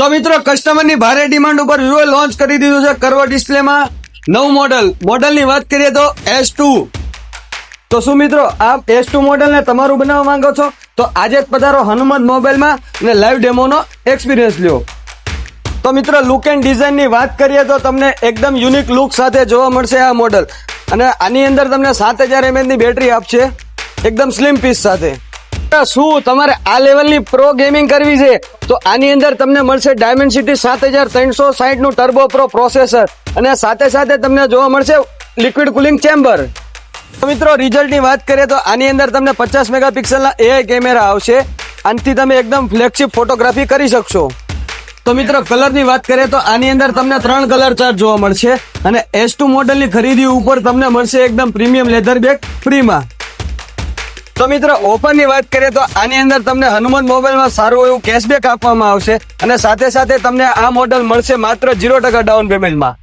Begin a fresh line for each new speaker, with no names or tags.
તો મિત્રો કસ્ટમરની ભારે ડિમાન્ડ ઉપર વિવો લોન્ચ કરી દીધું છે કર્વ ડિસ્પ્લેમાં નવું મોડલની વાત કરીએ તો S2. તો શું મિત્રો આ S2 મોડલને તમારું બનાવવા માંગો છો તો આજે જ પધારો હનુમંત મોબાઈલમાં અને લાઈવ ડેમોનો એક્સપિરિયન્સ લ્યો. તો મિત્રો લુક એન્ડ ડિઝાઇનની વાત કરીએ તો તમને એકદમ યુનિક લુક સાથે જોવા મળશે આ મોડલ, અને આની અંદર તમને 7000 mAh ની બેટરી આપશે એકદમ સ્લિમ પીસ સાથે. શું તમારે આ લેવલની પ્રો ગેમિંગ કરવી છે તો આની અંદર તમને મળશે ડાયમેન્સિટી 7360 નું ટર્બો પ્રો પ્રોસેસર, અને સાથે સાથે તમને જોવા મળશે લિક્વિડ કુલિંગ ચેમ્બર. તો મિત્રો રિઝલ્ટની વાત કરીએ તો આની અંદર તમને 50 મેગાપિક્સલના AI કેમેરા આવશે. આનાથી તમે એકદમ ફ્લેગશિપ ફોટોગ્રાફી કરી શકશો. તો મિત્રો કલરની વાત કરીએ તો આની અંદર તમને 3 કલર ચાર્ટ જોવા મળશે, અને S2 મોડલની ખરીદી ઉપર તમને મળશે એકદમ પ્રીમિયમ લેધર બેગ ફ્રીમાં. તો મિત્રો ઓફરની વાત કરીએ તો આની અંદર તમને હનુમંત મોબાઈલમાં સારું એવું કેશબેક આપવામાં આવશે, અને સાથે સાથે તમને આ મોડલ મળશે માત્ર 0% ડાઉન પેમેન્ટમાં.